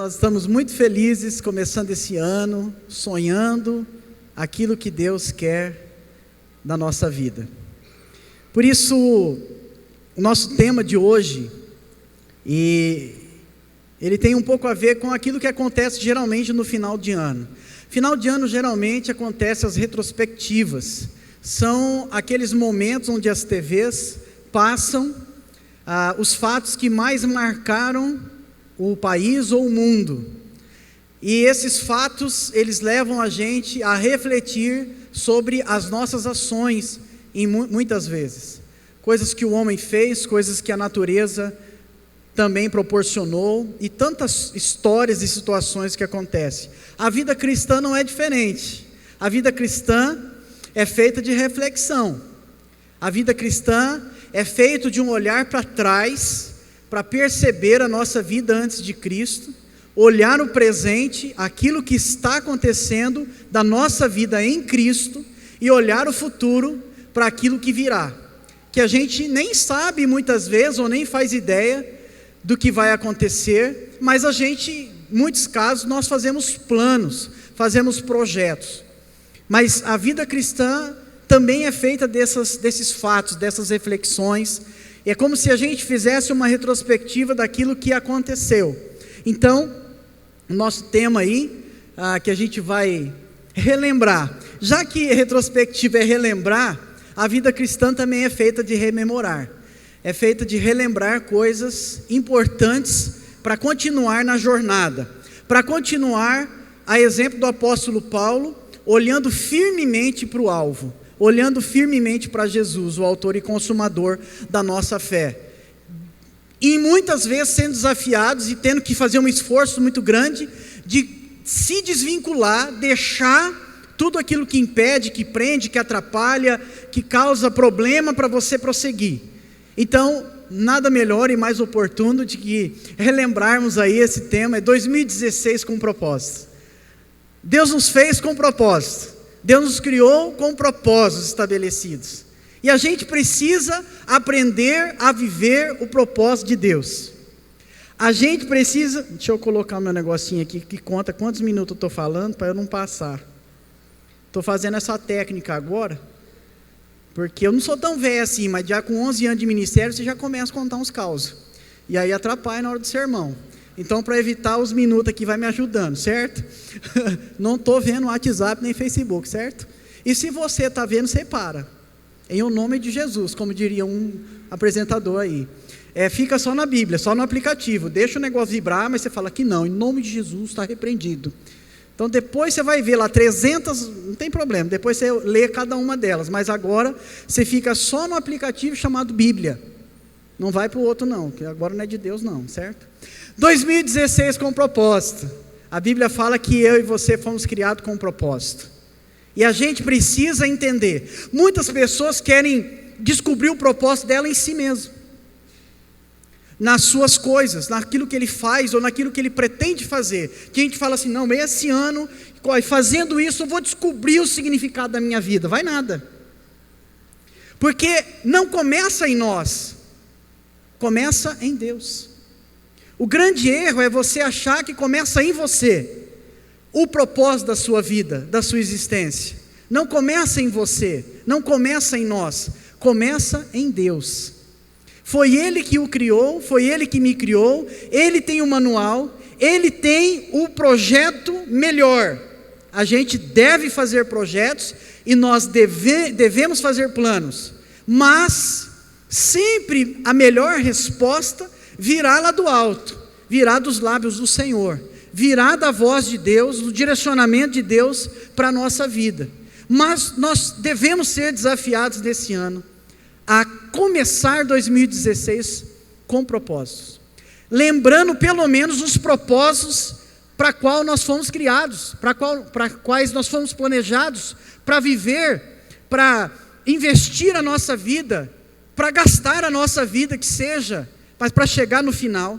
nós estamos muito felizes começando esse ano, sonhando aquilo que Deus quer da nossa vida. Por isso, o nosso tema de hoje, ele tem um pouco a ver com aquilo que acontece geralmente no final de ano. Final de ano geralmente acontece as retrospectivas, são aqueles momentos onde as TVs passam os fatos que mais marcaram o país ou o mundo, e esses fatos, eles levam a gente a refletir sobre as nossas ações, muitas vezes, coisas que o homem fez, coisas que a natureza também proporcionou, e tantas histórias e situações que acontecem. A vida cristã não é diferente. A vida cristã é feita de reflexão, a vida cristã é feita de um olhar para trás, para perceber a nossa vida antes de Cristo, olhar o presente, aquilo que está acontecendo da nossa vida em Cristo, e olhar o futuro para aquilo que virá, que a gente nem sabe muitas vezes, ou nem faz ideia do que vai acontecer, mas a gente, em muitos casos, nós fazemos planos, fazemos projetos, mas a vida cristã também é feita desses fatos, dessas reflexões. É como se a gente fizesse uma retrospectiva daquilo que aconteceu. Então, o nosso tema aí, que a gente vai relembrar, já que retrospectiva é relembrar, a vida cristã também é feita de rememorar, é feita de relembrar coisas importantes para continuar na jornada, para continuar, a exemplo do apóstolo Paulo, olhando firmemente para o alvo, olhando firmemente para Jesus, o autor e consumador da nossa fé, e muitas vezes sendo desafiados e tendo que fazer um esforço muito grande de se desvincular, deixar tudo aquilo que impede, que prende, que atrapalha, que causa problema para você prosseguir. Então, nada melhor e mais oportuno de que relembrarmos aí esse tema, é 2016 com propósito. Deus nos fez com propósito. Deus nos criou com propósitos estabelecidos, e a gente precisa aprender a viver o propósito de Deus. A gente precisa, deixa eu colocar meu negocinho aqui, que conta quantos minutos eu estou falando, para eu não passar. Estou fazendo essa técnica agora, porque eu não sou tão velho assim, mas já com 11 anos de ministério, você já começa a contar uns causos, e aí atrapalha na hora do sermão. Então, para evitar os minutos aqui, vai me ajudando, certo? Não estou vendo WhatsApp nem Facebook, certo? E se você está vendo, você para. Em o nome de Jesus, como diria um apresentador aí. Fica só na Bíblia, só no aplicativo. Deixa o negócio vibrar, mas você fala que não, em nome de Jesus está repreendido. Então, depois você vai ver lá 300, não tem problema, depois você lê cada uma delas. Mas agora, você fica só no aplicativo chamado Bíblia. Não vai para o outro não, que agora não é de Deus não, certo? 2016 com propósito. A Bíblia fala que eu e você fomos criados com propósito. E a gente precisa entender. Muitas pessoas querem descobrir o propósito dela em si mesmo, nas suas coisas, naquilo que ele faz ou naquilo que ele pretende fazer. Que a gente fala assim, não, esse ano, fazendo isso, eu vou descobrir o significado da minha vida. Vai nada. Porque não começa em nós, começa em Deus. O grande erro é você achar que começa em você o propósito da sua vida, da sua existência. Não começa em você, não começa em nós, começa em Deus. Foi Ele que o criou, foi Ele que me criou, Ele tem o manual, Ele tem o projeto melhor. A gente deve fazer projetos e nós devemos fazer planos, mas sempre a melhor resposta virá lá do alto, virá dos lábios do Senhor, virá da voz de Deus, do direcionamento de Deus para a nossa vida. Mas nós devemos ser desafiados nesse ano a começar 2016 com propósitos, lembrando pelo menos os propósitos para qual nós fomos criados, para quais nós fomos planejados, para viver, para investir a nossa vida, para gastar a nossa vida, que seja, mas para chegar no final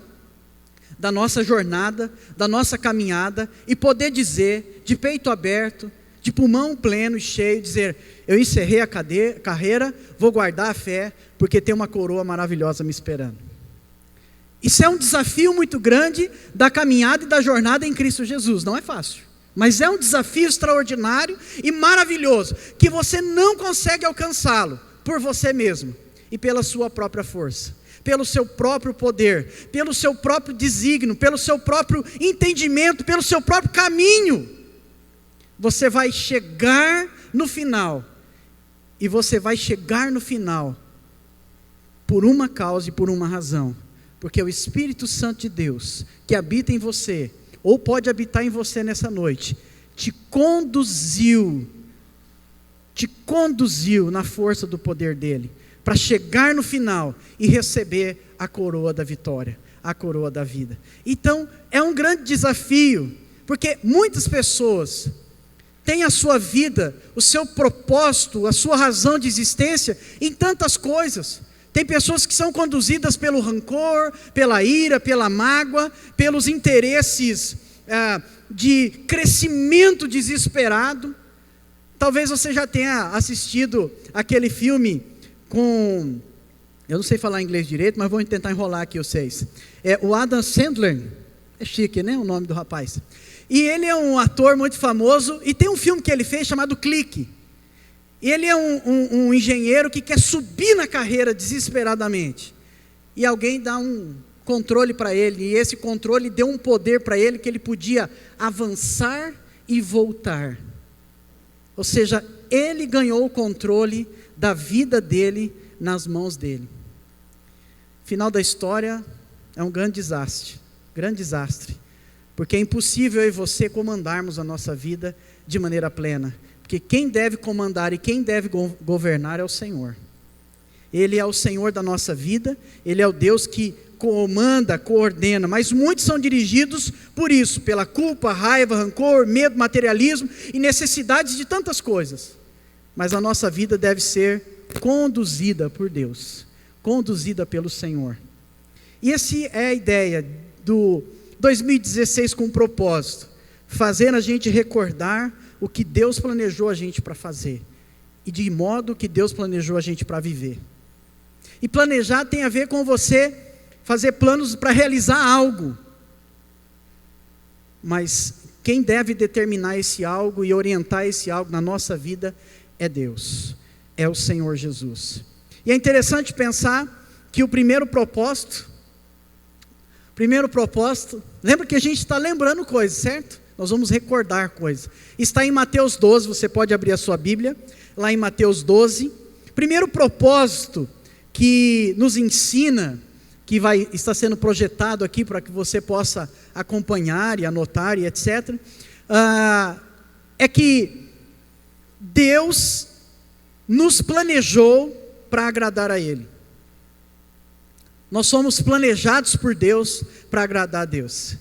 da nossa jornada, da nossa caminhada, e poder dizer, de peito aberto, de pulmão pleno e cheio, dizer, eu encerrei a carreira, vou guardar a fé, porque tem uma coroa maravilhosa me esperando. Isso é um desafio muito grande da caminhada e da jornada em Cristo Jesus. Não é fácil, mas é um desafio extraordinário e maravilhoso, que você não consegue alcançá-lo por você mesmo e pela sua própria força, pelo seu próprio poder, pelo seu próprio desígnio, pelo seu próprio entendimento, pelo seu próprio caminho. Você vai chegar no final, e você vai chegar no final por uma causa e por uma razão, porque o Espírito Santo de Deus, que habita em você, ou pode habitar em você nessa noite, te conduziu na força do poder dele, para chegar no final e receber a coroa da vitória, a coroa da vida. Então, é um grande desafio, porque muitas pessoas têm a sua vida, o seu propósito, a sua razão de existência em tantas coisas. Tem pessoas que são conduzidas pelo rancor, pela ira, pela mágoa, pelos interesses de crescimento desesperado. Talvez você já tenha assistido aquele filme com, eu não sei falar inglês direito, mas vou tentar enrolar aqui vocês. O Adam Sandler, é chique, né, o nome do rapaz. E ele é um ator muito famoso, e tem um filme que ele fez chamado Clique. Ele é um engenheiro que quer subir na carreira desesperadamente, e alguém dá um controle para ele, e esse controle deu um poder para ele, que ele podia avançar e voltar. Ou seja, ele ganhou o controle da vida dele nas mãos dele. Final da história é um grande desastre, porque é impossível eu e você comandarmos a nossa vida de maneira plena, porque quem deve comandar e quem deve governar é o Senhor. Ele é o Senhor da nossa vida, Ele é o Deus que comanda, coordena, mas muitos são dirigidos por isso, pela culpa, raiva, rancor, medo, materialismo e necessidades de tantas coisas. Mas a nossa vida deve ser conduzida por Deus, conduzida pelo Senhor. E essa é a ideia do 2016 com um propósito, fazer a gente recordar o que Deus planejou a gente para fazer, e de modo que Deus planejou a gente para viver. E planejar tem a ver com você fazer planos para realizar algo, mas quem deve determinar esse algo e orientar esse algo na nossa vida é Deus, é o Senhor Jesus. E é interessante pensar que o primeiro propósito, lembra que a gente está lembrando coisas, certo? Nós vamos recordar coisas. Está em Mateus 12, você pode abrir a sua Bíblia, lá em Mateus 12. Primeiro propósito que nos ensina, que está sendo projetado aqui para que você possa acompanhar e anotar e etc., é que Deus nos planejou para agradar a Ele. Nós somos planejados por Deus para agradar a Deus,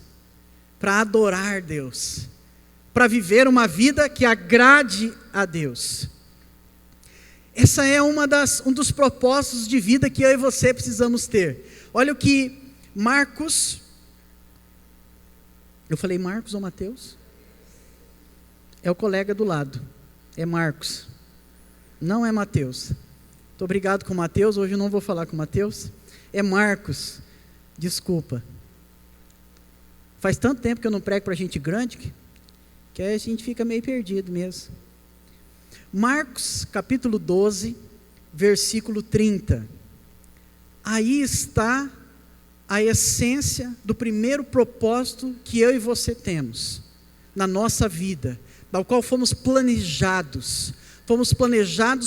para adorar Deus, para viver uma vida que agrade a Deus. Essa é um dos propósitos de vida que eu e você precisamos ter. Olha o que Marcos, eu falei Marcos ou Mateus? É o colega do lado, é Marcos, não é Mateus. Muito obrigado com Mateus, hoje eu não vou falar com Mateus, é Marcos, desculpa. Faz tanto tempo que eu não prego para gente grande, que aí a gente fica meio perdido mesmo. Marcos capítulo 12, versículo 30. Aí está a essência do primeiro propósito que eu e você temos na nossa vida, da qual fomos planejados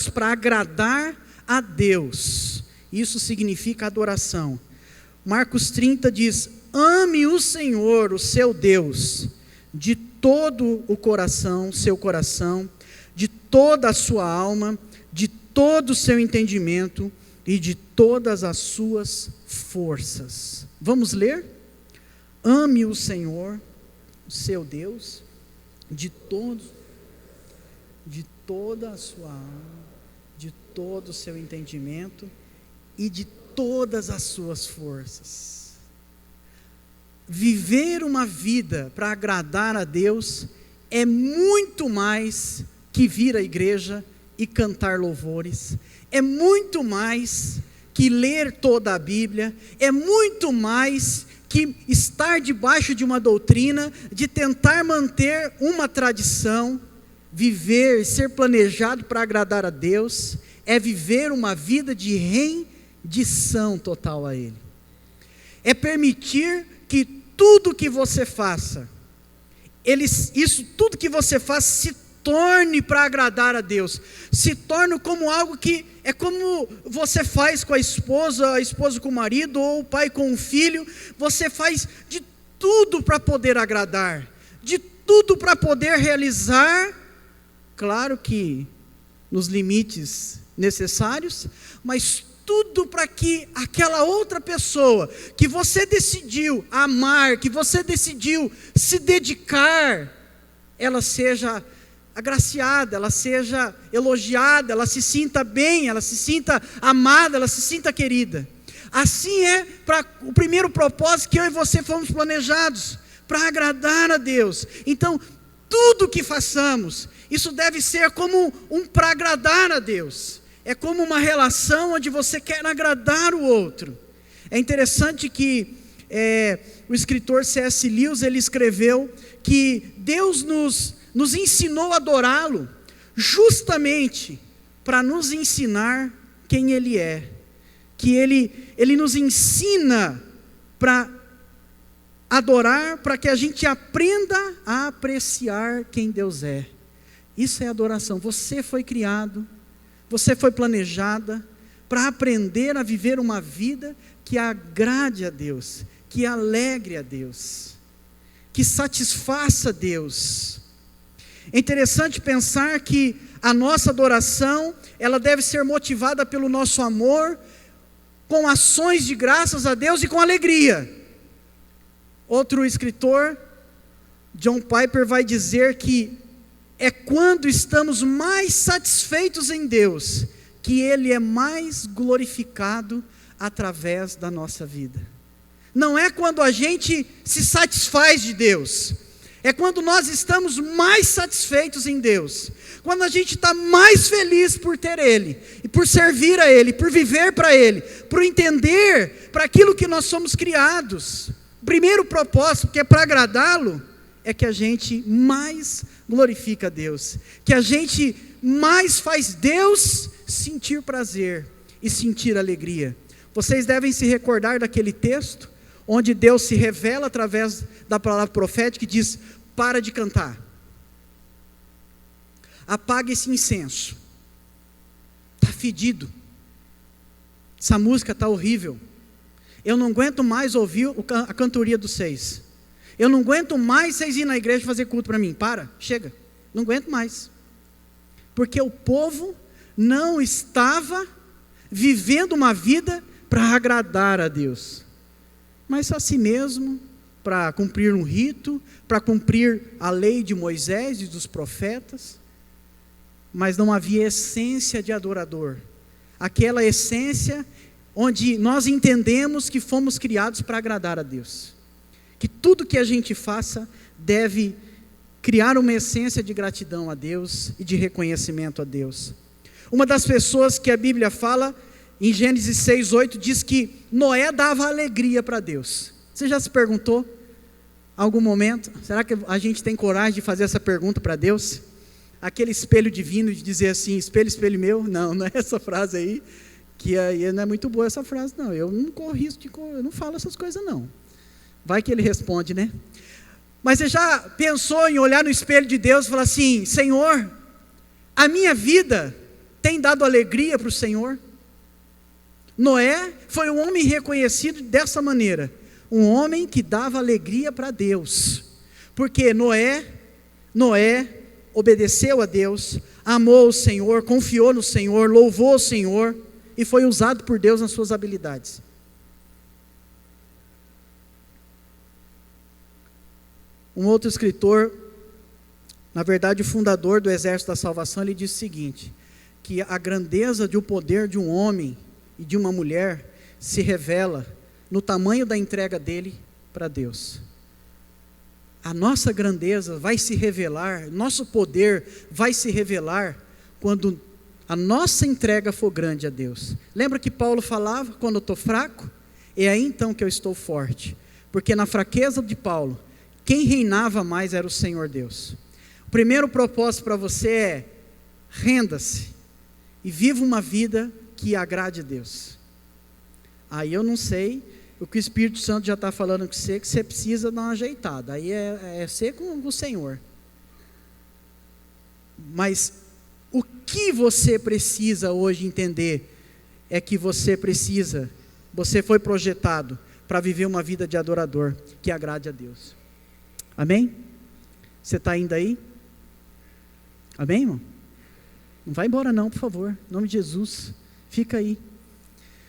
para agradar a Deus. Isso significa adoração. Marcos 30 diz: ame o Senhor, o seu Deus, de todo o coração, seu coração, de toda a sua alma, de todo o seu entendimento e de todas as suas forças. Vamos ler? Ame o Senhor, o seu Deus, de toda a sua alma, de todo o seu entendimento e de todas as suas forças. Viver uma vida para agradar a Deus é muito mais que vir à igreja e cantar louvores, é muito mais que ler toda a Bíblia, é muito mais que estar debaixo de uma doutrina, de tentar manter uma tradição, viver, ser planejado para agradar a Deus, é viver uma vida de rendição total a Ele. É permitir que tudo que você faça, tudo que você faça se torne para agradar a Deus, se torne como algo que é como você faz com a esposa com o marido, ou o pai com o filho. Você faz de tudo para poder agradar, de tudo para poder realizar, claro que nos limites necessários, mas tudo para que aquela outra pessoa que você decidiu amar, que você decidiu se dedicar, ela seja agraciada, ela seja elogiada, ela se sinta bem, ela se sinta amada, ela se sinta querida. Assim é para o primeiro propósito que eu e você fomos planejados, para agradar a Deus. Então, tudo que façamos, isso deve ser como para agradar a Deus. É como uma relação onde você quer agradar o outro. É interessante que o escritor C.S. Lewis, ele escreveu que Deus nos ensinou a adorá-lo, justamente para nos ensinar quem Ele é. Que Ele nos ensina para adorar, para que a gente aprenda a apreciar quem Deus é. Isso é adoração. Você foi criado, você foi planejada para aprender a viver uma vida que agrade a Deus, que alegre a Deus, que satisfaça Deus. É interessante pensar que a nossa adoração, ela deve ser motivada pelo nosso amor, com ações de graças a Deus e com alegria. Outro escritor, John Piper, vai dizer que é quando estamos mais satisfeitos em Deus, que Ele é mais glorificado através da nossa vida. Não é quando a gente se satisfaz de Deus, é quando nós estamos mais satisfeitos em Deus, quando a gente está mais feliz por ter Ele, e por servir a Ele, por viver para Ele, por entender para aquilo que nós somos criados. O primeiro propósito, que é para agradá-lo, é que a gente mais glorifica a Deus, que a gente mais faz Deus sentir prazer e sentir alegria. Vocês devem se recordar daquele texto, onde Deus se revela através da palavra profética e diz: para de cantar, apaga esse incenso, está fedido, essa música está horrível, eu não aguento mais ouvir a cantoria dos seis, eu não aguento mais vocês ir na igreja fazer culto para mim, chega, não aguento mais, porque o povo não estava vivendo uma vida para agradar a Deus, mas a si mesmo, para cumprir um rito, para cumprir a lei de Moisés e dos profetas, mas não havia essência de adorador, aquela essência onde nós entendemos que fomos criados para agradar a Deus, que tudo que a gente faça deve criar uma essência de gratidão a Deus e de reconhecimento a Deus. Uma das pessoas que a Bíblia fala, em Gênesis 6:8, diz que Noé dava alegria para Deus. Você já se perguntou, algum momento, será que a gente tem coragem de fazer essa pergunta para Deus? Aquele espelho divino de dizer assim: espelho, espelho meu? Não, não é essa frase aí, que aí não é muito boa essa frase não, eu não corro risco eu não falo essas coisas não, vai que ele responde, né? Mas você já pensou em olhar no espelho de Deus e falar assim: Senhor, a minha vida tem dado alegria para o Senhor? Noé foi um homem reconhecido dessa maneira, um homem que dava alegria para Deus, porque Noé obedeceu a Deus, amou o Senhor, confiou no Senhor, louvou o Senhor, e foi usado por Deus nas suas habilidades. Um outro escritor, na verdade o fundador do Exército da Salvação, ele disse o seguinte, que a grandeza do poder de um homem e de uma mulher se revela no tamanho da entrega dele para Deus. A nossa grandeza vai se revelar, nosso poder vai se revelar quando a nossa entrega for grande a Deus. Lembra que Paulo falava, quando eu estou fraco, é aí então que eu estou forte. Porque na fraqueza de Paulo, quem reinava mais era o Senhor Deus. O primeiro propósito para você é, renda-se e viva uma vida que agrade a Deus. Aí eu não sei, o que o Espírito Santo já está falando com você, que você precisa dar uma ajeitada. Aí é ser com o Senhor. Mas o que você precisa hoje entender é que você foi projetado para viver uma vida de adorador que agrade a Deus. Amém? Você está indo aí? Amém, irmão? Não vai embora não, por favor, em nome de Jesus, fica aí.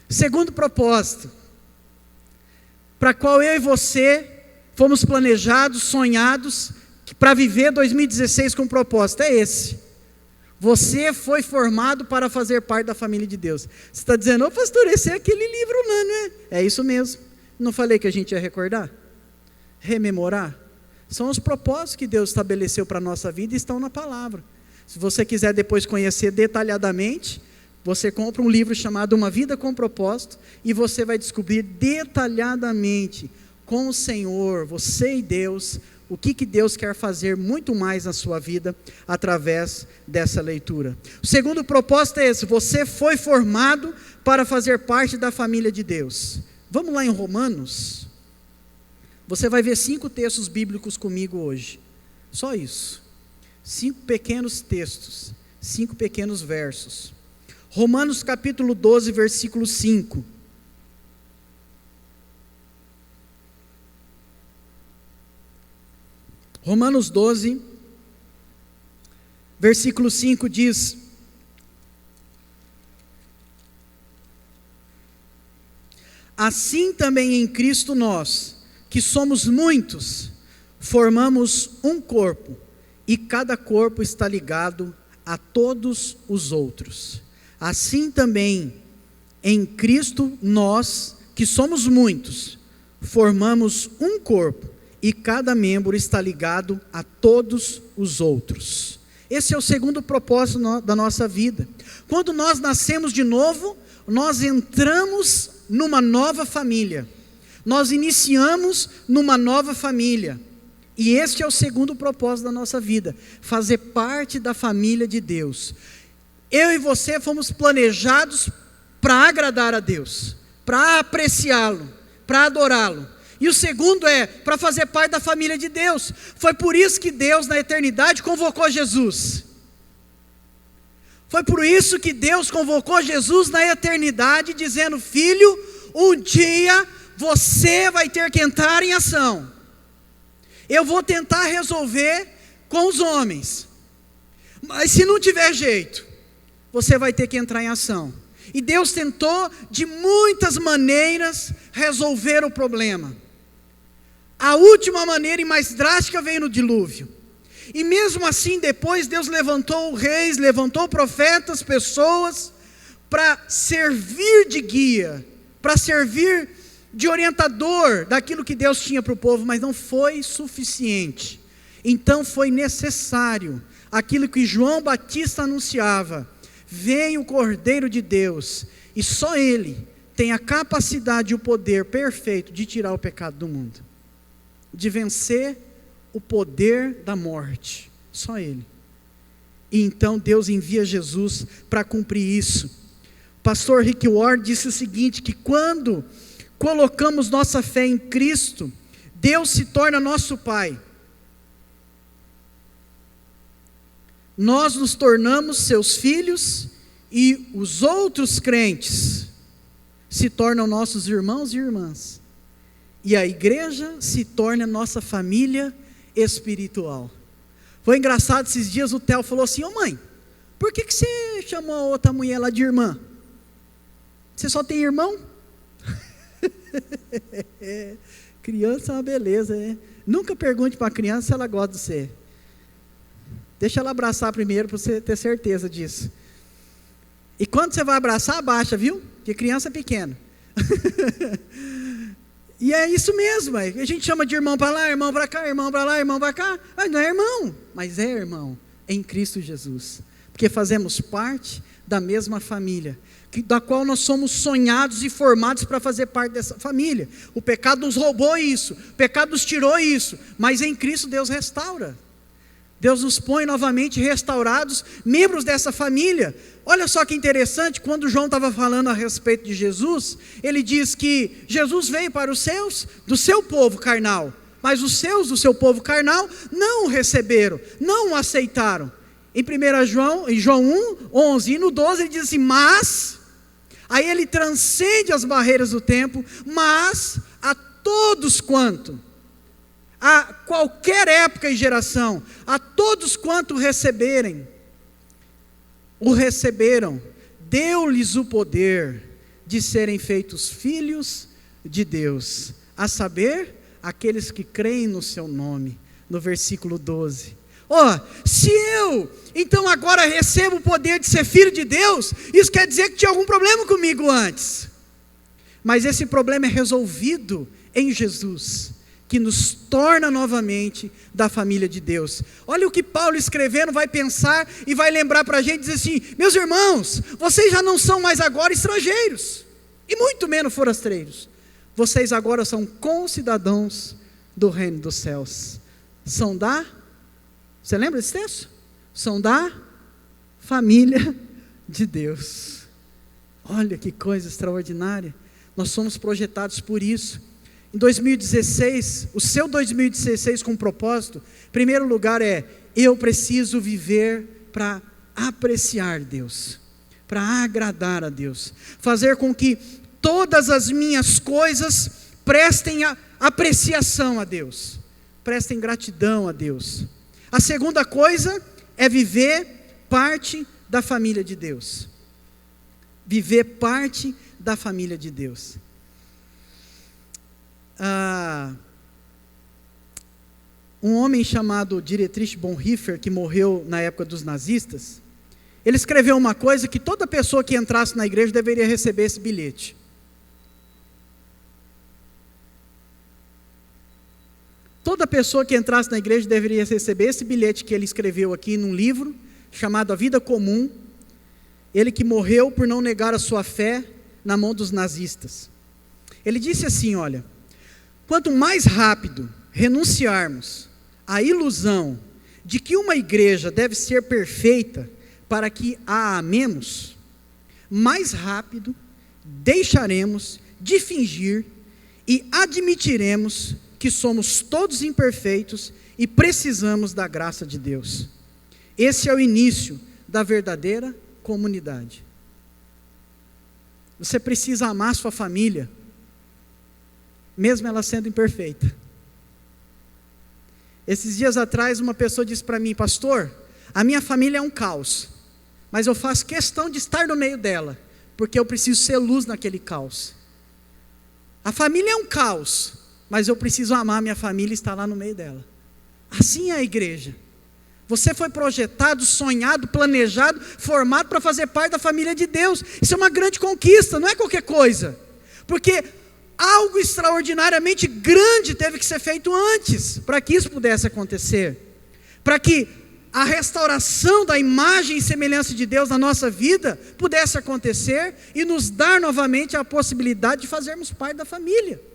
Segundo propósito, para qual eu e você fomos planejados, sonhados, para viver 2016 com propósito, é esse. Você foi formado para fazer parte da família de Deus. Você está dizendo, ô pastor, esse é aquele livro lá, não é? É isso mesmo. Não falei que a gente ia recordar? Rememorar? São os propósitos que Deus estabeleceu para a nossa vida e estão na palavra. Se você quiser depois conhecer detalhadamente, você compra um livro chamado Uma Vida com Propósito e você vai descobrir detalhadamente com o Senhor, você e Deus, o que Deus quer fazer muito mais na sua vida através dessa leitura. O segundo propósito é esse, você foi formado para fazer parte da família de Deus. Vamos lá em Romanos, você vai ver 5 textos bíblicos comigo hoje, só isso, 5 pequenos textos, 5 pequenos versos. Romanos capítulo 12, versículo 5. Romanos 12, versículo 5 diz: assim também em Cristo nós, que somos muitos, formamos um corpo, e cada corpo está ligado a todos os outros. Assim também em Cristo nós, que somos muitos, formamos um corpo, e cada membro está ligado a todos os outros. Esse é o segundo propósito da nossa vida. Quando nós nascemos de novo, nós entramos numa nova família. Nós iniciamos numa nova família. E este é o segundo propósito da nossa vida, fazer parte da família de Deus. Eu e você fomos planejados para agradar a Deus, para apreciá-lo, para adorá-lo. E o segundo é para fazer parte da família de Deus. Foi por isso que Deus na eternidade convocou Jesus. Foi por isso que Deus convocou Jesus na eternidade, dizendo: filho, um dia você vai ter que entrar em ação. Eu vou tentar resolver com os homens, mas se não tiver jeito, você vai ter que entrar em ação. E Deus tentou de muitas maneiras resolver o problema. A última maneira e mais drástica veio no dilúvio. E mesmo assim depois Deus levantou reis, levantou profetas, pessoas para servir de guia, para servir de orientador daquilo que Deus tinha para o povo, mas não foi suficiente. Então foi necessário aquilo que João Batista anunciava: vem o Cordeiro de Deus, e só Ele tem a capacidade e o poder perfeito de tirar o pecado do mundo, de vencer o poder da morte, só Ele. E então Deus envia Jesus para cumprir isso. O pastor Rick Warren disse o seguinte, que quando colocamos nossa fé em Cristo, Deus se torna nosso Pai. Nós nos tornamos seus filhos e os outros crentes se tornam nossos irmãos e irmãs. E a igreja se torna nossa família espiritual. Foi engraçado, esses dias o Theo falou assim: ô mãe, por que você chamou a outra mulher lá de irmã? Você só tem irmão? Criança é uma beleza, né? Nunca pergunte para a criança se ela gosta de você. Deixa ela abraçar primeiro para você ter certeza disso. E quando você vai abraçar, abaixa, viu? Porque criança é pequena. E é isso mesmo, a gente chama de irmão para lá, irmão para cá, irmão para lá, irmão para cá, mas não é irmão, mas é irmão em Cristo Jesus, porque fazemos parte da mesma família, da qual nós somos sonhados e formados para fazer parte dessa família. O pecado nos roubou isso, o pecado nos tirou isso, mas em Cristo Deus restaura. Deus nos põe novamente restaurados, membros dessa família. Olha só que interessante, quando João estava falando a respeito de Jesus, ele diz que Jesus veio para os seus, do seu povo carnal, mas os seus, do seu povo carnal, não o receberam, não o aceitaram. Em 1 João, em João 1, 11, e no 12 ele diz assim, mas, aí ele transcende as barreiras do tempo, mas a todos quanto, a qualquer época e geração, a todos quanto o receberam, deu-lhes o poder de serem feitos filhos de Deus, a saber, aqueles que creem no seu nome, no versículo 12. Se eu, então agora recebo o poder de ser filho de Deus, isso quer dizer que tinha algum problema comigo antes, mas esse problema é resolvido em Jesus, que nos torna novamente da família de Deus. Olha o que Paulo escrevendo vai pensar e vai lembrar para a gente, dizer assim, meus irmãos, vocês já não são mais agora estrangeiros, e muito menos forasteiros, vocês agora são concidadãos do reino dos céus, você lembra desse texto? São da família de Deus. Olha que coisa extraordinária, nós somos projetados por isso. Em 2016, o seu 2016 com propósito, em primeiro lugar eu preciso viver para apreciar Deus, para agradar a Deus, fazer com que todas as minhas coisas prestem apreciação a Deus, prestem gratidão a Deus. A segunda coisa é viver parte da família de Deus, viver parte da família de Deus. Um homem chamado Dietrich Bonhoeffer, que morreu na época dos nazistas, ele escreveu uma coisa que toda pessoa que entrasse na igreja deveria receber esse bilhete. Toda pessoa que entrasse na igreja deveria receber esse bilhete que ele escreveu aqui num livro, chamado A Vida Comum, ele que morreu por não negar a sua fé na mão dos nazistas. Ele disse assim, olha, quanto mais rápido renunciarmos à ilusão de que uma igreja deve ser perfeita para que a amemos, mais rápido deixaremos de fingir e admitiremos que somos todos imperfeitos e precisamos da graça de Deus. Esse é o início da verdadeira comunidade. Você precisa amar sua família, mesmo ela sendo imperfeita. Esses dias atrás uma pessoa disse para mim, pastor, a minha família é um caos, mas eu faço questão de estar no meio dela, porque eu preciso ser luz naquele caos. A família é um caos, mas eu preciso amar minha família e estar lá no meio dela. Assim é a igreja. Você foi projetado, sonhado, planejado, formado para fazer parte da família de Deus. Isso é uma grande conquista, não é qualquer coisa, porque algo extraordinariamente grande teve que ser feito antes, para que isso pudesse acontecer, para que a restauração da imagem e semelhança de Deus na nossa vida pudesse acontecer e nos dar novamente a possibilidade de fazermos parte da família.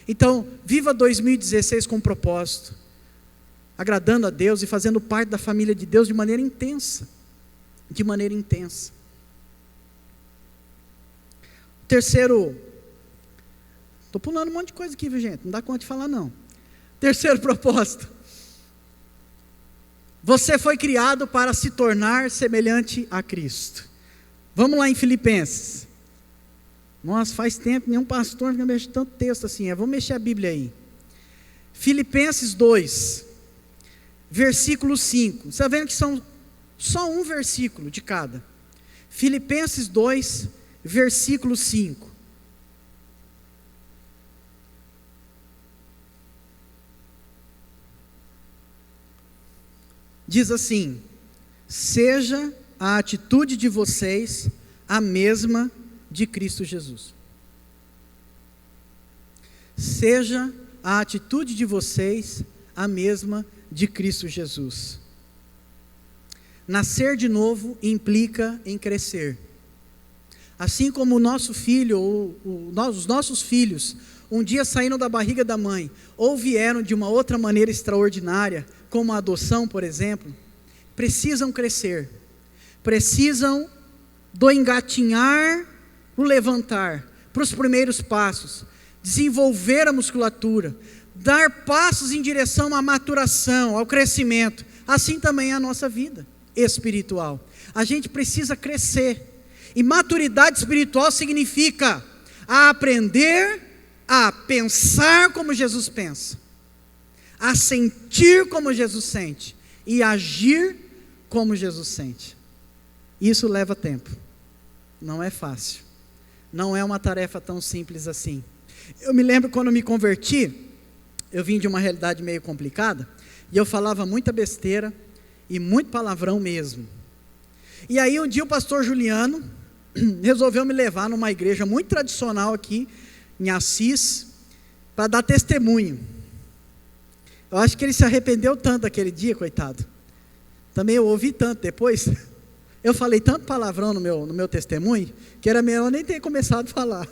Então, viva 2016 com propósito, agradando a Deus e fazendo parte da família de Deus de maneira intensa, Terceiro, estou pulando um monte de coisa aqui, viu, gente? Não dá conta de falar não. Terceiro propósito, você foi criado para se tornar semelhante a Cristo. Vamos lá em Filipenses. Nossa, faz tempo, nenhum pastor fica mexendo tanto texto assim, vamos mexer a Bíblia aí. Filipenses 2, versículo 5, você está vendo que são só um versículo de cada. Filipenses 2, versículo 5. Diz assim, seja a atitude de vocês a mesma de Cristo Jesus. Seja a atitude de vocês a mesma de Cristo Jesus. Nascer de novo implica em crescer. Assim como o nosso filho, os nossos filhos, um dia saíram da barriga da mãe, ou vieram de uma outra maneira extraordinária, como a adoção, por exemplo, precisam crescer, precisam do engatinhar, o levantar, para os primeiros passos, desenvolver a musculatura, dar passos em direção à maturação, ao crescimento. Assim também é a nossa vida espiritual. A gente precisa crescer. E maturidade espiritual significa aprender a pensar como Jesus pensa, a sentir como Jesus sente e agir como Jesus sente. Isso leva tempo. Não é fácil. Não é uma tarefa tão simples assim. Eu me lembro quando me converti, eu vim de uma realidade meio complicada, e eu falava muita besteira e muito palavrão mesmo. E aí um dia o pastor Juliano resolveu me levar numa igreja muito tradicional aqui em Assis, para dar testemunho. Eu acho que ele se arrependeu tanto daquele dia, coitado. Também eu ouvi tanto depois. Eu falei tanto palavrão no meu testemunho, que era melhor nem ter começado a falar.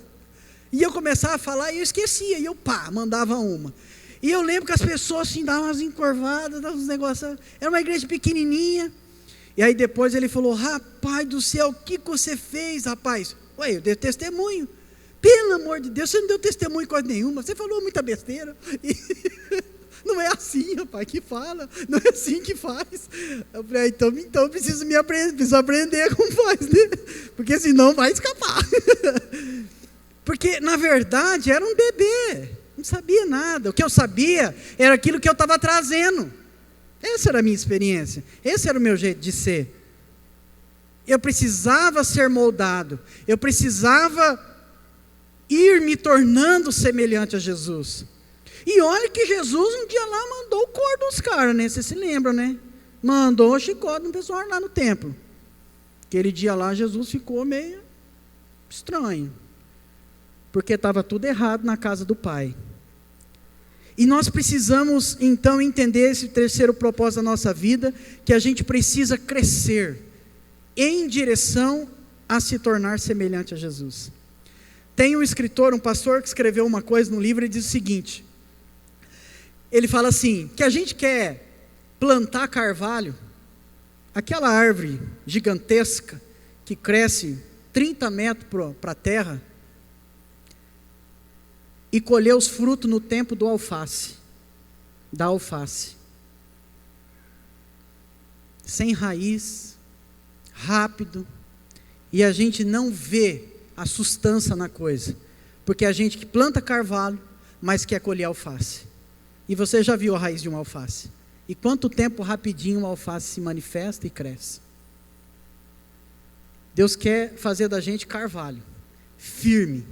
E eu começava a falar e eu esquecia, e eu mandava uma. E eu lembro que as pessoas assim, davam umas encurvadas, davam uns negócios. Era uma igreja pequenininha. E aí depois ele falou: rapaz do céu, o que você fez, rapaz? Ué, eu dei testemunho. Pelo amor de Deus, você não deu testemunho coisa nenhuma, você falou muita besteira. E não é assim, rapaz, que fala, não é assim que faz. Eu falei: então eu preciso aprender como faz, né? Porque senão vai escapar. Porque na verdade era um bebê, não sabia nada. O que eu sabia era aquilo que eu estava trazendo. Essa era a minha experiência, esse era o meu jeito de ser. Eu precisava ser moldado, eu precisava ir me tornando semelhante a Jesus. E olha que Jesus um dia lá mandou o corpo dos caras, né? Vocês se lembram, né? Mandou o chicote no pessoal lá no templo. Aquele dia lá Jesus ficou meio estranho, porque estava tudo errado na casa do Pai. E nós precisamos então entender esse terceiro propósito da nossa vida, que a gente precisa crescer em direção a se tornar semelhante a Jesus. Tem um escritor, um pastor, que escreveu uma coisa no livro e diz o seguinte: ele fala assim, que a gente quer plantar carvalho, aquela árvore gigantesca que cresce 30 metros para a terra, e colher os frutos no tempo da alface, sem raiz, rápido, e a gente não vê a sustância na coisa, porque a gente que planta carvalho, mas quer colher alface. E você já viu a raiz de uma alface? E quanto tempo rapidinho uma alface se manifesta e cresce? Deus quer fazer da gente carvalho, firme,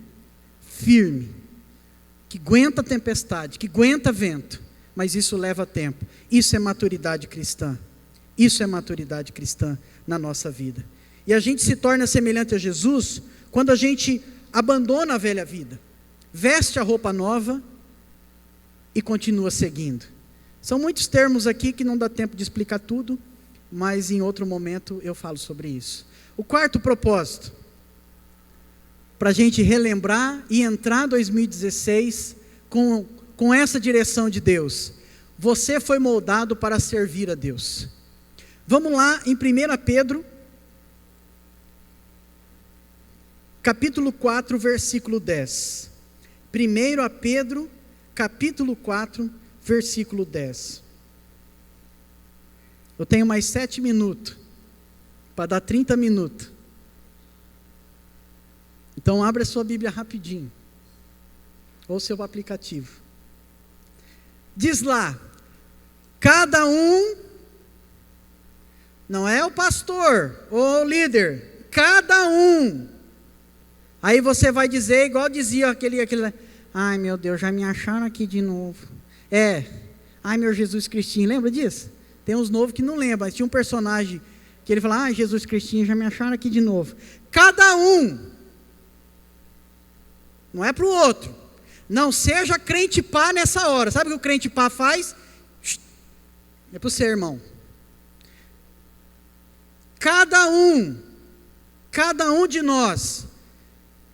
que aguenta a tempestade, que aguenta vento, mas isso leva tempo. Isso é maturidade cristã. Isso é maturidade cristã na nossa vida. E a gente se torna semelhante a Jesus quando a gente abandona a velha vida, veste a roupa nova e continua seguindo. São muitos termos aqui que não dá tempo de explicar tudo, mas em outro momento eu falo sobre isso. O quarto propósito, para a gente relembrar e entrar 2016 com essa direção de Deus. Você foi moldado para servir a Deus. Vamos lá em 1 Pedro, capítulo 4, versículo 10. 1 Pedro, capítulo 4, versículo 10. Eu tenho mais 7 minutos, para dar 30 minutos. Então abre a sua Bíblia rapidinho, ou seu aplicativo. Diz lá, cada um, não é o pastor ou o líder, cada um. Aí você vai dizer, igual dizia aquele, ai meu Deus, já me acharam aqui de novo. Ai meu Jesus Cristinho, lembra disso? Tem uns novos que não lembram, mas tinha um personagem que ele fala, ai Jesus Cristinho, já me acharam aqui de novo. Cada um. Não é para o outro. Não seja crente pá nessa hora. Sabe o que o crente pá faz? É para o seu irmão. cada um de nós,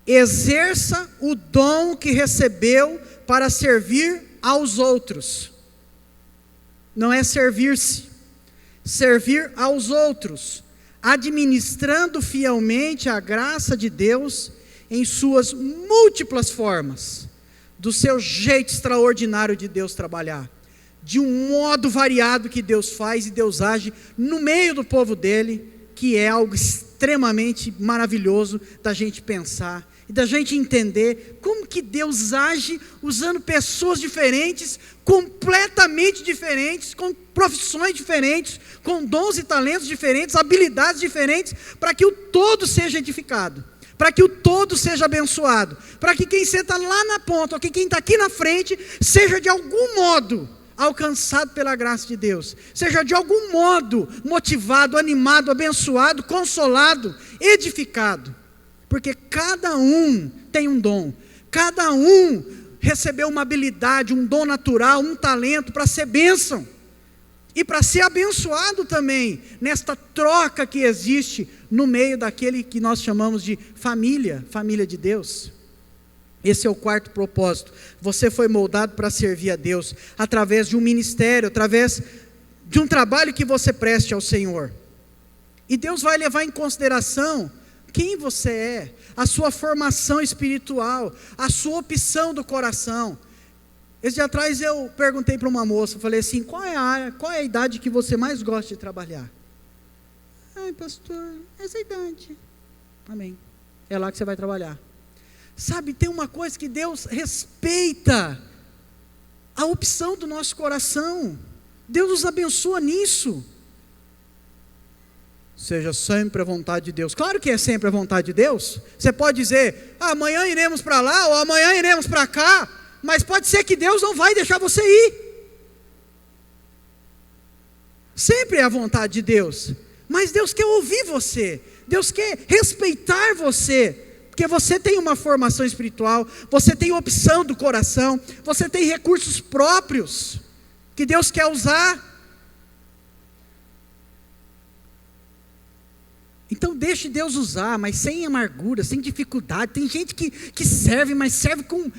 exerça o dom que recebeu para servir aos outros. Não é servir-se, servir aos outros, administrando fielmente a graça de Deus em suas múltiplas formas, do seu jeito extraordinário de Deus trabalhar, de um modo variado que Deus faz e Deus age no meio do povo dele, que é algo extremamente maravilhoso da gente pensar e da gente entender como que Deus age usando pessoas diferentes, completamente diferentes, com profissões diferentes, com dons e talentos diferentes, habilidades diferentes, para que o todo seja edificado, para que o todo seja abençoado, para que quem senta lá na ponta, ou que quem está aqui na frente, seja de algum modo alcançado pela graça de Deus, seja de algum modo motivado, animado, abençoado, consolado, edificado, porque cada um tem um dom, cada um recebeu uma habilidade, um dom natural, um talento para ser bênção, e para ser abençoado também, nesta troca que existe no meio daquele que nós chamamos de família de Deus. Esse é o quarto propósito. Você foi moldado para servir a Deus, através de um ministério, através de um trabalho que você preste ao Senhor. E Deus vai levar em consideração quem você é, a sua formação espiritual, a sua opção do coração. Esse dia atrás eu perguntei para uma moça, falei assim, qual é a idade que você mais gosta de trabalhar? Ai, pastor, essa idade. Amém. É lá que você vai trabalhar. Sabe, tem uma coisa que Deus respeita, a opção do nosso coração. Deus nos abençoa nisso. Seja sempre a vontade de Deus. Claro que é sempre a vontade de Deus. Você pode dizer, amanhã iremos para lá, ou amanhã iremos para cá, mas pode ser que Deus não vai deixar você ir. Sempre é a vontade de Deus, mas Deus quer ouvir você, Deus quer respeitar você, porque você tem uma formação espiritual, você tem opção do coração, você tem recursos próprios, que Deus quer usar. Então deixe Deus usar, mas sem amargura, sem dificuldade. Tem gente que serve, mas serve com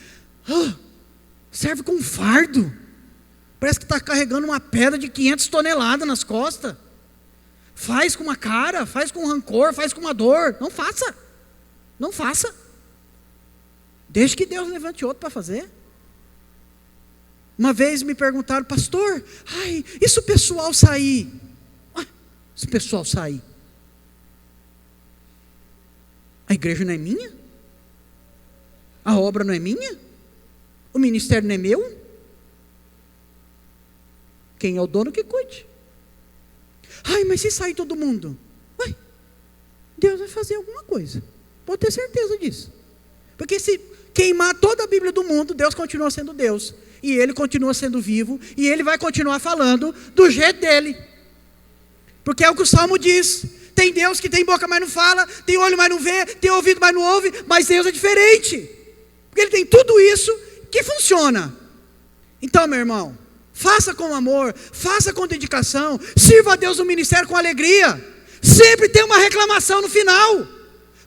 fardo, parece que está carregando uma pedra de 500 toneladas nas costas, faz com uma cara, faz com rancor, faz com uma dor. Não faça, deixe que Deus levante outro para fazer. Uma vez me perguntaram, pastor, e se o pessoal sair? Se o pessoal sair, a igreja não é minha? A obra não é minha? O ministério não é meu? Quem é o dono que cuide. Mas se sair todo mundo? Deus vai fazer alguma coisa, pode ter certeza disso. Porque se queimar toda a Bíblia do mundo, Deus continua sendo Deus, e Ele continua sendo vivo, e Ele vai continuar falando do jeito dEle, porque é o que o Salmo diz. Tem Deus que tem boca mas não fala, tem olho mas não vê, tem ouvido mas não ouve, mas Deus é diferente, porque Ele tem tudo isso que funciona. Então, meu irmão, faça com amor, faça com dedicação, sirva a Deus no ministério com alegria. Sempre tem uma reclamação no final,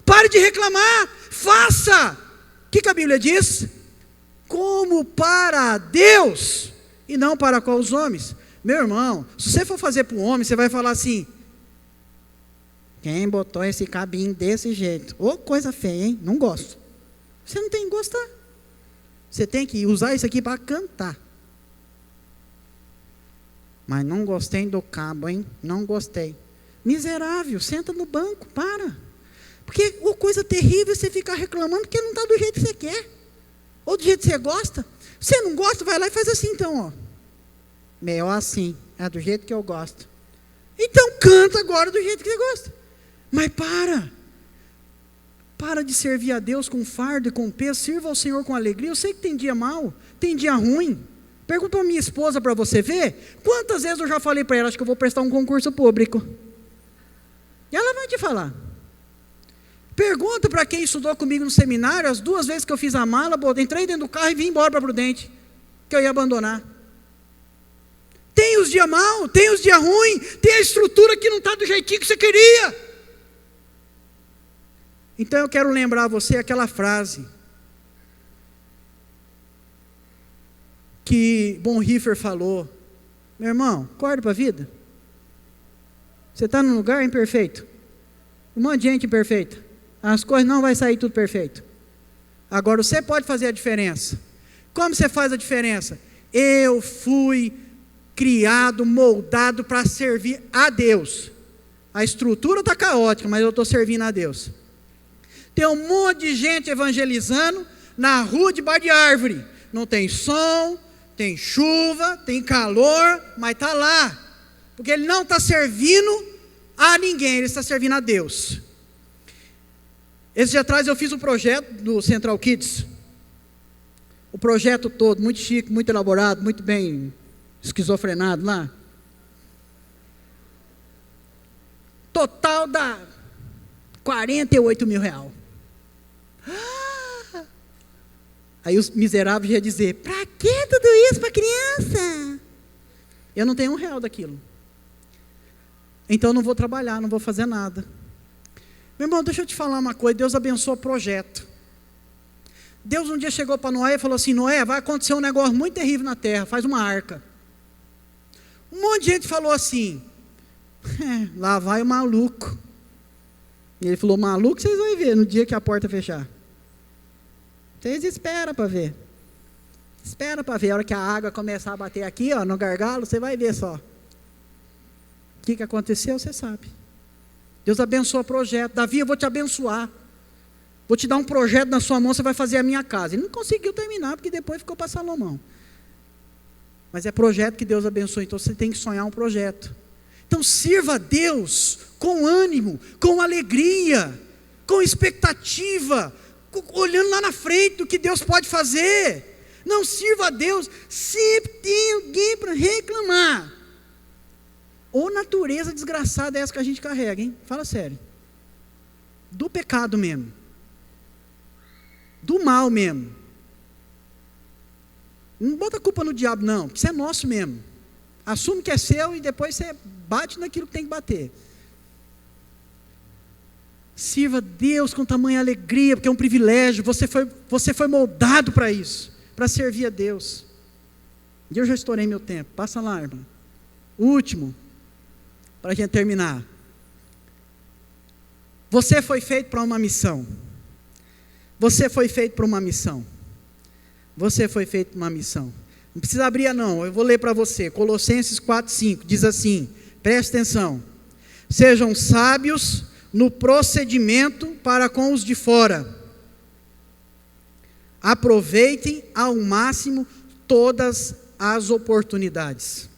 pare de reclamar, faça. O que a Bíblia diz? Como para Deus e não para com os homens. Meu irmão, se você for fazer para o homem, você vai falar assim, quem botou esse cabinho desse jeito? Ô, coisa feia, hein? Não gosto. Você não tem que gostar. Você tem que usar isso aqui para cantar. Mas não gostei do cabo, hein? Não gostei. Miserável, senta no banco, para. Porque coisa terrível é você ficar reclamando porque não está do jeito que você quer, ou do jeito que você gosta. Você não gosta, vai lá e faz assim então, Meu assim, é do jeito que eu gosto. Então canta agora do jeito que você gosta. Mas para de servir a Deus com fardo e com peso. Sirva ao Senhor com alegria. Eu sei que tem dia mau, tem dia ruim. Pergunta para minha esposa para você ver. Quantas vezes eu já falei para ela, acho que eu vou prestar um concurso público. E ela vai te falar. Pergunta para quem estudou comigo no seminário, as 2 vezes que eu fiz a mala, entrei dentro do carro e vim embora para Prudente, que eu ia abandonar. Tem os dias maus, tem os dias ruins, tem a estrutura que não está do jeitinho que você queria. Então eu quero lembrar você aquela frase que Bonhoeffer falou: meu irmão, acorda para a vida. Você está num lugar imperfeito, um monte de gente imperfeita, as coisas não vão sair tudo perfeito. Agora você pode fazer a diferença. Como você faz a diferença? Eu fui criado, moldado para servir a Deus. A estrutura está caótica, mas eu estou servindo a Deus. Tem um monte de gente evangelizando na rua debaixo de árvore. Não tem som, tem chuva, tem calor, mas está lá. Porque ele não está servindo a ninguém, ele está servindo a Deus. Esse dia atrás eu fiz um projeto do Central Kids. O projeto todo, muito chique, muito elaborado, muito bem esquizofrenado lá. Total dá R$48 mil. Aí os miseráveis iam dizer: pra que tudo isso para criança? Eu não tenho R$1 daquilo. Então eu não vou trabalhar, não vou fazer nada. Meu irmão, deixa eu te falar uma coisa. Deus abençoa o projeto. Deus um dia chegou para Noé e falou assim: Noé, vai acontecer um negócio muito terrível na terra, faz uma arca. Um monte de gente falou assim: lá vai o maluco. E ele falou: maluco vocês vão ver no dia que a porta fechar. Vocês esperam para ver. Espera para ver. A hora que a água começar a bater aqui, ó, no gargalo, você vai ver só. O que aconteceu, você sabe. Deus abençoa o projeto. Davi, eu vou te abençoar. Vou te dar um projeto na sua mão, você vai fazer a minha casa. Ele não conseguiu terminar, porque depois ficou para Salomão. Mas é projeto que Deus abençoa, então você tem que sonhar um projeto. Então sirva a Deus com ânimo, com alegria, com expectativa, olhando lá na frente do que Deus pode fazer. Não sirva a Deus, sempre tem alguém para reclamar. Ou natureza desgraçada é essa que a gente carrega, hein? Fala sério. Do pecado mesmo. Do mal mesmo. Não bota a culpa no diabo não, isso é nosso mesmo. Assume que é seu e depois você bate naquilo que tem que bater. Sirva a Deus com tamanha alegria, porque é um privilégio. Você foi moldado para isso, para servir a Deus. E eu já estourei meu tempo. Passa lá, irmã. Último, para a gente terminar. Você foi feito para uma missão. Você foi feito para uma missão. Você foi feito para uma missão. Não precisa abrir não, eu vou ler para você. Colossenses 4:5 diz assim, preste atenção: sejam sábios no procedimento para com os de fora. Aproveitem ao máximo todas as oportunidades.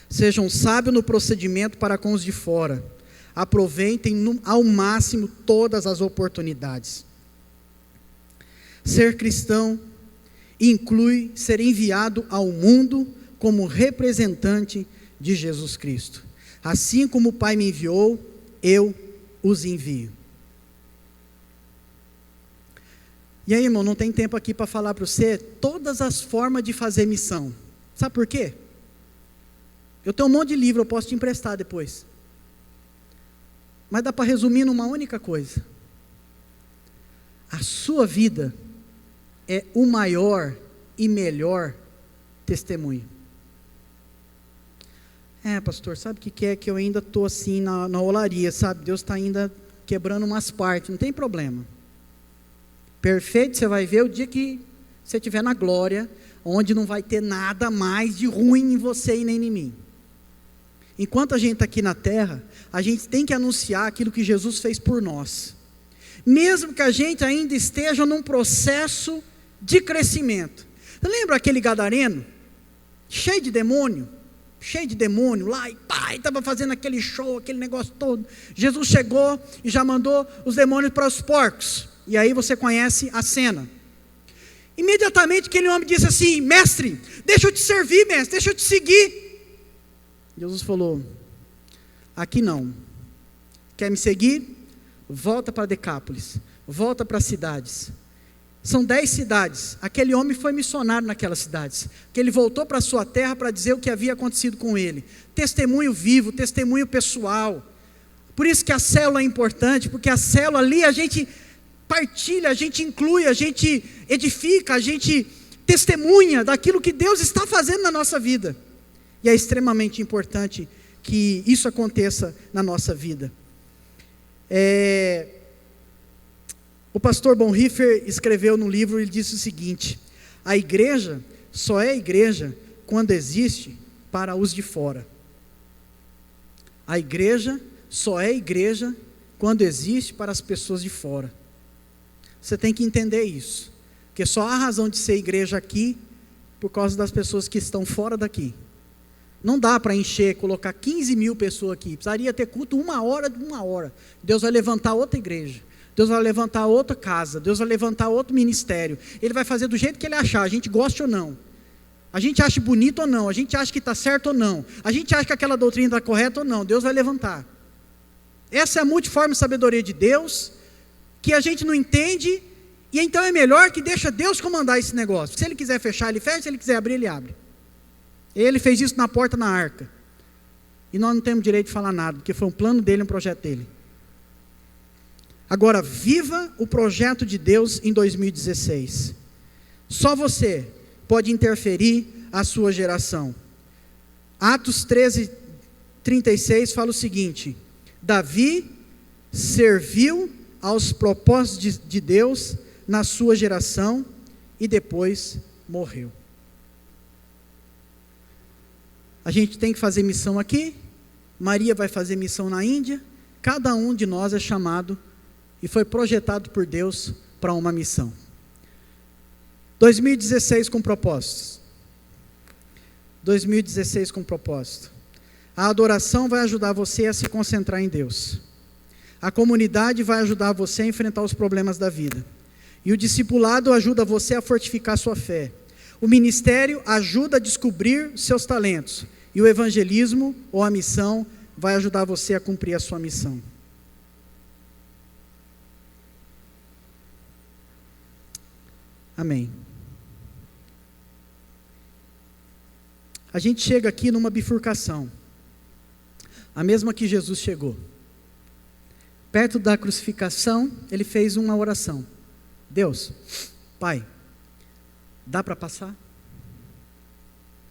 Sejam sábios no procedimento para com os de fora. Aproveitem ao máximo todas as oportunidades. Ser cristão inclui ser enviado ao mundo como representante de Jesus Cristo. Assim como o Pai me enviou, eu os envio. E aí, irmão, não tem tempo aqui para falar para você todas as formas de fazer missão. Sabe por quê? Eu tenho um monte de livro, eu posso te emprestar depois. Mas dá para resumir numa única coisa. A sua vida é o maior e melhor testemunho. Pastor, sabe o que é que eu ainda estou assim na olaria, sabe? Deus está ainda quebrando umas partes, não tem problema. Perfeito, você vai ver o dia que você estiver na glória, onde não vai ter nada mais de ruim em você e nem em mim. Enquanto a gente está aqui na terra, a gente tem que anunciar aquilo que Jesus fez por nós. Mesmo que a gente ainda esteja num processo de crescimento. Você lembra aquele gadareno? Cheio de demônio lá, e estava fazendo aquele show, aquele negócio todo. Jesus chegou e já mandou os demônios para os porcos. E aí você conhece a cena. Imediatamente aquele homem disse assim: mestre, deixa eu te servir, mestre, deixa eu te seguir. Jesus falou: aqui não. Quer me seguir? Volta para Decápolis, volta para as cidades. São 10 cidades. Aquele homem foi missionário naquelas cidades, que ele voltou para a sua terra para dizer o que havia acontecido com ele. Testemunho vivo, testemunho pessoal. Por isso que a célula é importante, porque a célula ali a gente partilha, a gente inclui, a gente edifica, a gente testemunha daquilo que Deus está fazendo na nossa vida. E é extremamente importante que isso aconteça na nossa vida. O pastor Bonhoeffer escreveu no livro, ele disse o seguinte: a igreja só é igreja quando existe para os de fora. A igreja só é igreja quando existe para as pessoas de fora. Você tem que entender isso, porque só há razão de ser igreja aqui por causa das pessoas que estão fora daqui. Não dá para encher, colocar 15 mil pessoas aqui, precisaria ter culto 1 hora de 1 hora. Deus vai levantar outra igreja, Deus vai levantar outra casa, Deus vai levantar outro ministério. Ele vai fazer do jeito que Ele achar, a gente gosta ou não, a gente acha bonito ou não, a gente acha que está certo ou não, a gente acha que aquela doutrina está correta ou não, Deus vai levantar. Essa é a multiforme sabedoria de Deus, que a gente não entende, e então é melhor que deixa Deus comandar esse negócio. Se Ele quiser fechar, Ele fecha, se Ele quiser abrir, Ele abre. Ele fez isso na porta, na arca, e nós não temos direito de falar nada, porque foi um plano dele, um projeto dele. Agora, viva o projeto de Deus em 2016. Só você pode interferir a sua geração. Atos 13:36 fala o seguinte: Davi serviu aos propósitos de Deus na sua geração e depois morreu. A gente tem que fazer missão aqui, Maria vai fazer missão na Índia, cada um de nós é chamado e foi projetado por Deus para uma missão. 2016 com propósitos. 2016 com propósito. A adoração vai ajudar você a se concentrar em Deus. A comunidade vai ajudar você a enfrentar os problemas da vida. E o discipulado ajuda você a fortificar sua fé. O ministério ajuda a descobrir seus talentos. E o evangelismo ou a missão vai ajudar você a cumprir a sua missão. Amém. A gente chega aqui numa bifurcação, a mesma que Jesus chegou. Perto da crucificação, ele fez uma oração: Deus, Pai, dá para passar?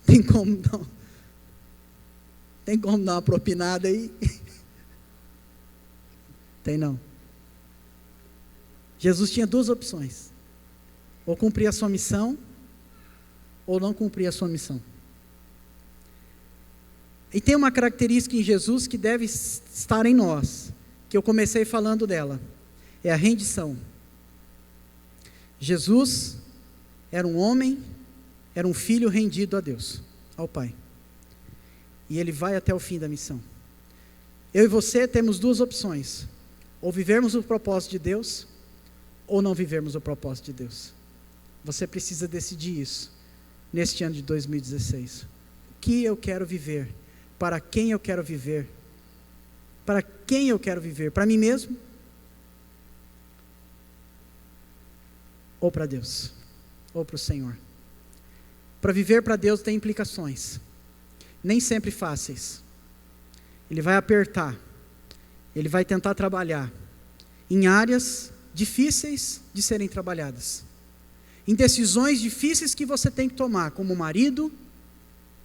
Tem como não? Tem como dar uma propinada aí? Tem não. Jesus tinha 2 opções: ou cumprir a sua missão, ou não cumprir a sua missão. E tem uma característica em Jesus que deve estar em nós, que eu comecei falando dela, é a rendição. Jesus era um homem, era um filho rendido a Deus, ao Pai. E ele vai até o fim da missão. Eu e você temos 2 opções: ou vivermos o propósito de Deus, ou não vivermos o propósito de Deus. Você precisa decidir isso, neste ano de 2016. O que eu quero viver? Para quem eu quero viver? Para quem eu quero viver? Para mim mesmo? Ou para Deus? Ou para o Senhor? Para viver para Deus tem implicações, nem sempre fáceis. Ele vai apertar, ele vai tentar trabalhar em áreas difíceis de serem trabalhadas, em decisões difíceis que você tem que tomar, como marido,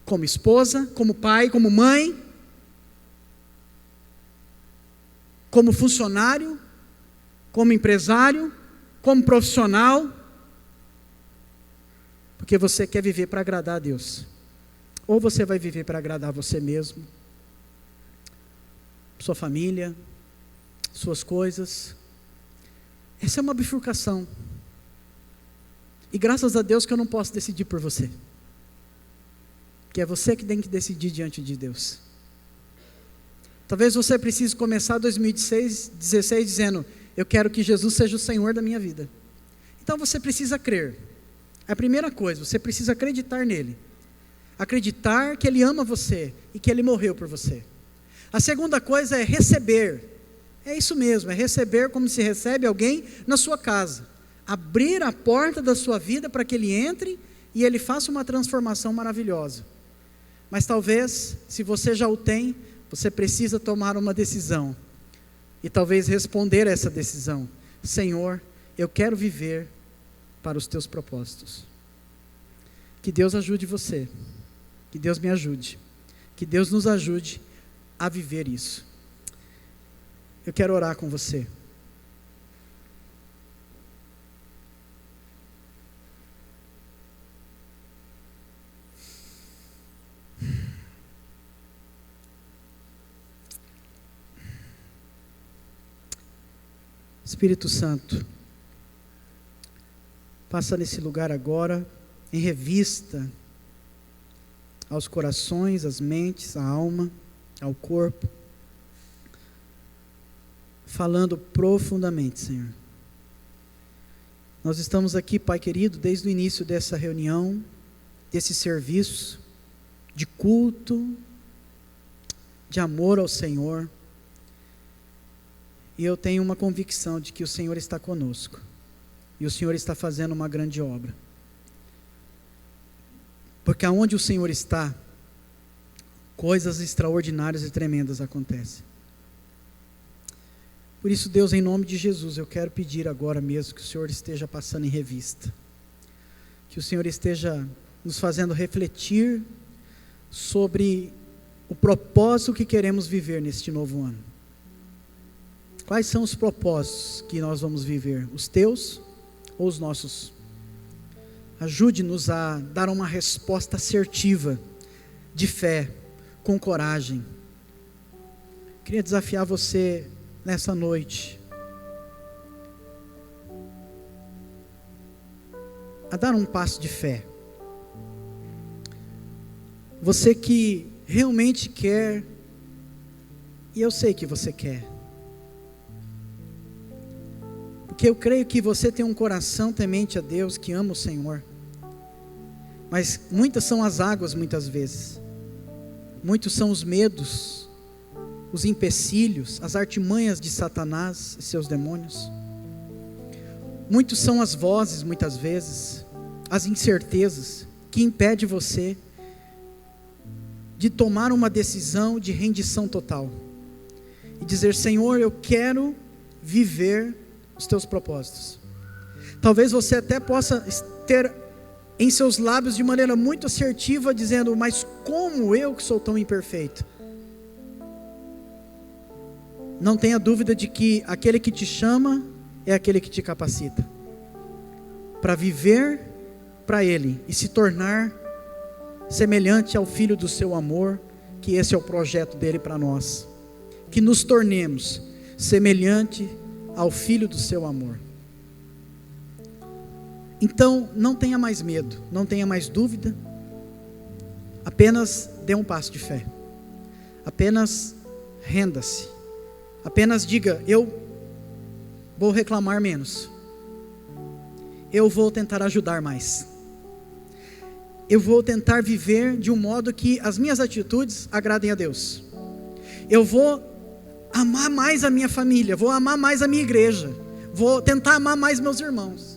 como esposa, como pai, como mãe, como funcionário, como empresário, como profissional, porque você quer viver para agradar a Deus. Ou você vai viver para agradar você mesmo, sua família, suas coisas. Essa é uma bifurcação. E graças a Deus que eu não posso decidir por você, que é você que tem que decidir diante de Deus. Talvez você precise começar 2016 dizendo: eu quero que Jesus seja o Senhor da minha vida. Então você precisa crer. A primeira coisa, você precisa acreditar nele. Acreditar que Ele ama você e que Ele morreu por você. A segunda coisa é receber. É isso mesmo, é receber como se recebe alguém na sua casa. abrir a porta da sua vida para que Ele entre e Ele faça uma transformação maravilhosa. Mas talvez, se você já o tem, você precisa tomar uma decisão. E talvez responder essa decisão: Senhor, eu quero viver para os teus propósitos. Que Deus ajude você. Que Deus me ajude. Que Deus nos ajude a viver isso. Eu quero orar com você. Espírito Santo, passa nesse lugar agora, em revista aos corações, às mentes, à alma, ao corpo, falando profundamente, Senhor. Nós estamos aqui, Pai querido, desde o início dessa reunião, desse serviço, de culto, de amor ao Senhor, e eu tenho uma convicção de que o Senhor está conosco, e o Senhor está fazendo uma grande obra, porque aonde o Senhor está, coisas extraordinárias e tremendas acontecem. Por isso, Deus, em nome de Jesus, eu quero pedir agora mesmo que o Senhor esteja passando em revista, que o Senhor esteja nos fazendo refletir sobre o propósito que queremos viver neste novo ano. Quais são os propósitos que nós vamos viver? Os teus ou os nossos? Ajude-nos a dar uma resposta assertiva, de fé, com coragem. Queria desafiar você nessa noite a dar um passo de fé. Você que realmente quer, e eu sei que você quer, porque eu creio que você tem um coração temente a Deus, que ama o Senhor, mas muitas são as águas muitas vezes, muitos são os medos, os empecilhos, as artimanhas de Satanás e seus demônios, muitos são as vozes muitas vezes, as incertezas, que impedem você de tomar uma decisão de rendição total, e dizer: Senhor, eu quero viver os teus propósitos. Talvez você até possa ter em seus lábios de maneira muito assertiva, dizendo: mas como eu que sou tão imperfeito? Não tenha dúvida de que aquele que te chama é aquele que te capacita para viver para Ele e se tornar semelhante ao Filho do seu amor, que esse é o projeto dele para nós, que nos tornemos semelhante ao Filho do seu amor. Então, não tenha mais medo, não tenha mais dúvida, apenas dê um passo de fé, apenas renda-se, apenas diga: eu vou reclamar menos, eu vou tentar ajudar mais, eu vou tentar viver de um modo que as minhas atitudes agradem a Deus, eu vou amar mais a minha família, vou amar mais a minha igreja, vou tentar amar mais meus irmãos.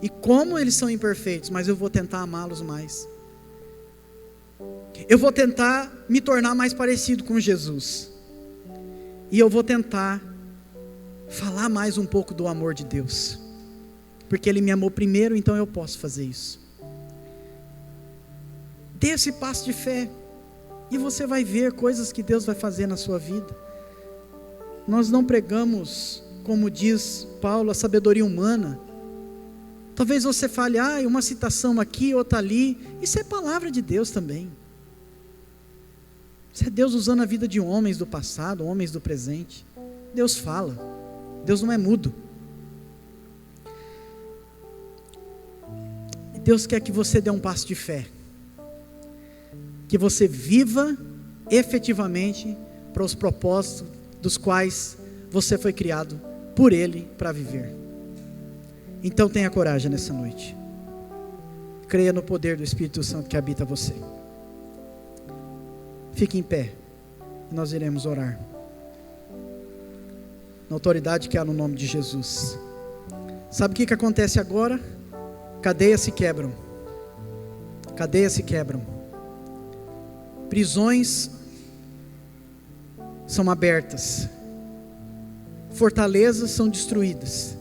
E como eles são imperfeitos, mas eu vou tentar amá-los mais. Eu vou tentar me tornar mais parecido com Jesus. E eu vou tentar falar mais um pouco do amor de Deus, porque Ele me amou primeiro, então eu posso fazer isso. Dê esse passo de fé, e você vai ver coisas que Deus vai fazer na sua vida. Nós não pregamos, como diz Paulo, a sabedoria humana. Talvez você fale: uma citação aqui, outra ali. Isso é palavra de Deus também. Isso é Deus usando a vida de homens do passado, homens do presente. Deus fala, Deus não é mudo. Deus quer que você dê um passo de fé, que você viva efetivamente para os propósitos dos quais você foi criado por Ele para viver. Então tenha coragem nessa noite, creia no poder do Espírito Santo que habita você. Fique em pé, e nós iremos orar, na autoridade que há no nome de Jesus. Sabe o que acontece agora? Cadeias se quebram. Cadeias se quebram. Prisões são abertas. Fortalezas são destruídas.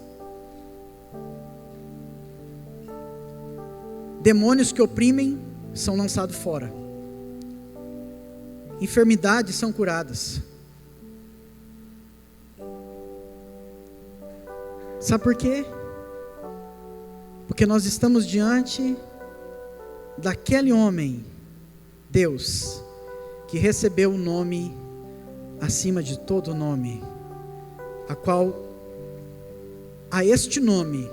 Demônios que oprimem são lançados fora. Enfermidades são curadas. Sabe por quê? Porque nós estamos diante daquele homem, Deus, que recebeu o nome acima de todo nome, a qual, a este nome,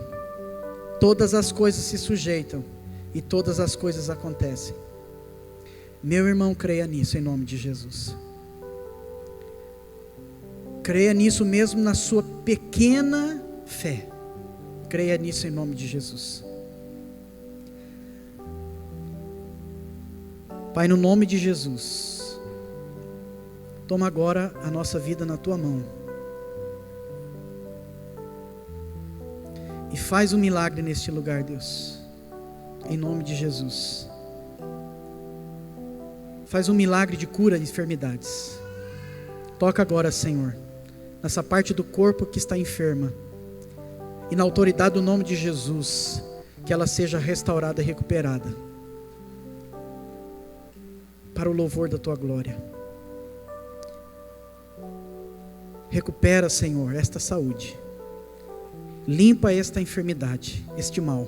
todas as coisas se sujeitam e todas as coisas acontecem. Meu irmão, creia nisso em nome de Jesus. Creia nisso mesmo na sua pequena fé. Creia nisso em nome de Jesus. Pai, no nome de Jesus, toma agora a nossa vida na tua mão e faz um milagre neste lugar, Deus, em nome de Jesus. Faz um milagre de cura de enfermidades. Toca agora, Senhor, nessa parte do corpo que está enferma, e na autoridade do nome de Jesus, que ela seja restaurada e recuperada, para o louvor da tua glória. Recupera, Senhor, esta saúde. Limpa esta enfermidade, este mal.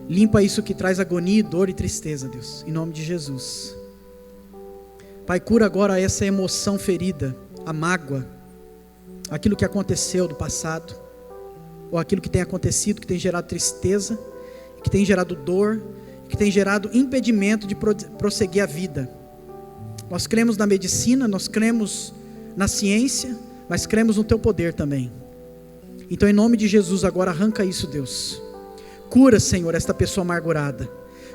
Limpa isso que traz agonia, dor e tristeza, Deus, em nome de Jesus. Pai, cura agora essa emoção ferida, a mágoa, aquilo que aconteceu do passado, ou aquilo que tem acontecido, que tem gerado tristeza, que tem gerado dor, que tem gerado impedimento de prosseguir a vida. Nós cremos na medicina, nós cremos na ciência, mas cremos no teu poder também. Então, em nome de Jesus, agora arranca isso, Deus. Cura, Senhor, esta pessoa amargurada.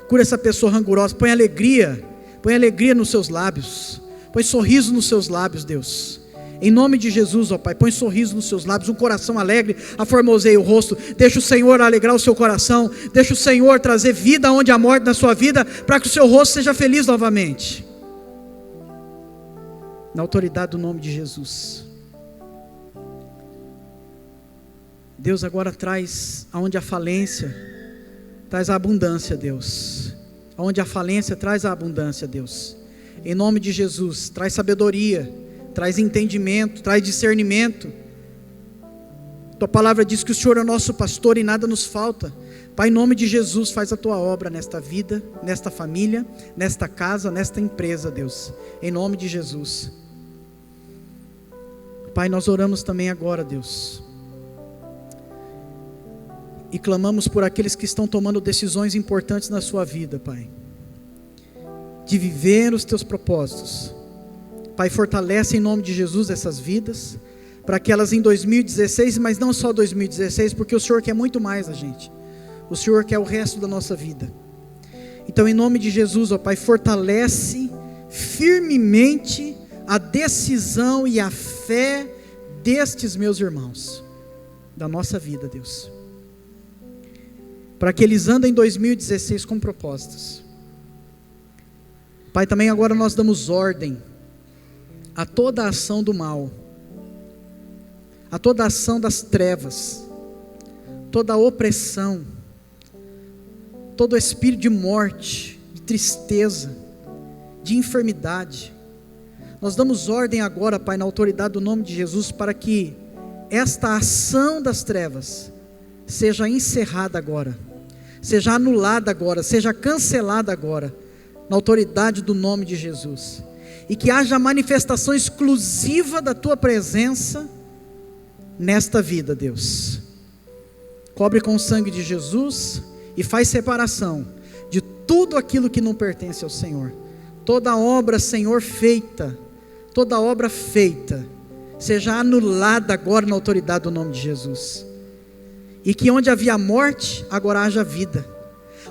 Cura essa pessoa rangurosa. Põe alegria nos seus lábios. Põe sorriso nos seus lábios, Deus. Em nome de Jesus, ó Pai, põe sorriso nos seus lábios, um coração alegre, aformoseia o rosto. Deixa o Senhor alegrar o seu coração. Deixa o Senhor trazer vida onde há morte na sua vida, para que o seu rosto seja feliz novamente. Na autoridade do nome de Jesus. Deus, agora traz aonde a falência, traz a abundância, Deus. Aonde a falência, traz a abundância, Deus. Em nome de Jesus, traz sabedoria, traz entendimento, traz discernimento. Tua palavra diz que o Senhor é nosso pastor e nada nos falta. Pai, em nome de Jesus, faz a tua obra nesta vida, nesta família, nesta casa, nesta empresa, Deus. Em nome de Jesus. Pai, nós oramos também agora, Deus. E clamamos por aqueles que estão tomando decisões importantes na sua vida, Pai. De viver os teus propósitos. Pai, fortalece em nome de Jesus essas vidas, para que elas em 2016, mas não só 2016, porque o Senhor quer muito mais da gente. O Senhor quer o resto da nossa vida. Então, em nome de Jesus, ó Pai, fortalece firmemente a decisão e a fé destes meus irmãos, da nossa vida, Deus. Para que eles andem em 2016 com propósitos. Pai, também agora nós damos ordem a toda a ação do mal, a toda a ação das trevas, toda a opressão, todo o espírito de morte, de tristeza, de enfermidade. Nós damos ordem agora, Pai, na autoridade do nome de Jesus, para que esta ação das trevas seja encerrada agora, seja anulada agora, seja cancelada agora, na autoridade do nome de Jesus. E que haja manifestação exclusiva da tua presença nesta vida, Deus. Cobre com o sangue de Jesus e faz separação de tudo aquilo que não pertence ao Senhor. Toda obra, Senhor, feita, toda obra feita, seja anulada agora na autoridade do nome de Jesus. E que onde havia morte, agora haja vida.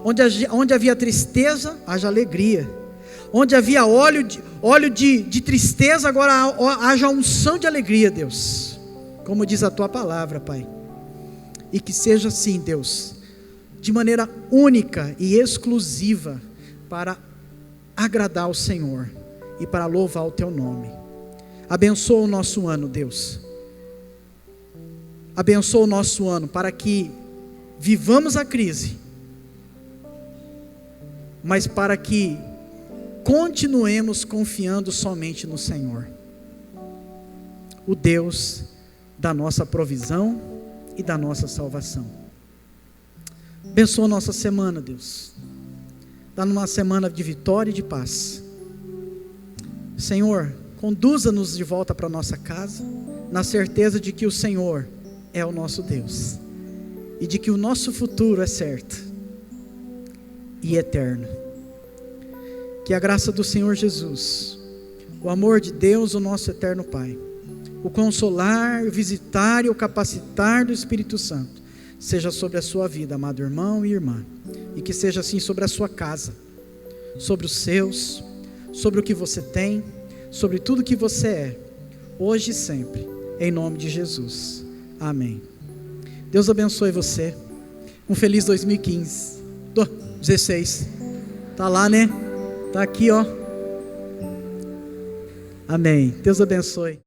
Onde havia tristeza, haja alegria. Onde havia óleo de tristeza, agora haja unção de alegria, Deus. Como diz a tua palavra, Pai. e que seja assim, Deus, de maneira única e exclusiva para agradar ao Senhor e para louvar o Teu nome. Abençoa o nosso ano, Deus. Abençoa o nosso ano para que vivamos a crise, mas para que continuemos confiando somente no Senhor, o Deus da nossa provisão e da nossa salvação. Abençoa a nossa semana, Deus. Dá uma semana de vitória e de paz. Senhor, conduza-nos de volta para a nossa casa, na certeza de que o Senhor é o nosso Deus, e de que o nosso futuro é certo e eterno. Que a graça do Senhor Jesus, o amor de Deus, o nosso eterno Pai, o consolar, o visitar e o capacitar do Espírito Santo, seja sobre a sua vida, amado irmão e irmã, e que seja assim sobre a sua casa, sobre os seus, sobre o que você tem, sobre tudo que você é, hoje e sempre, em nome de Jesus. Amém. Deus abençoe você. Um feliz 2015. 16. Tá lá, né? Tá aqui, ó. Amém. Deus abençoe.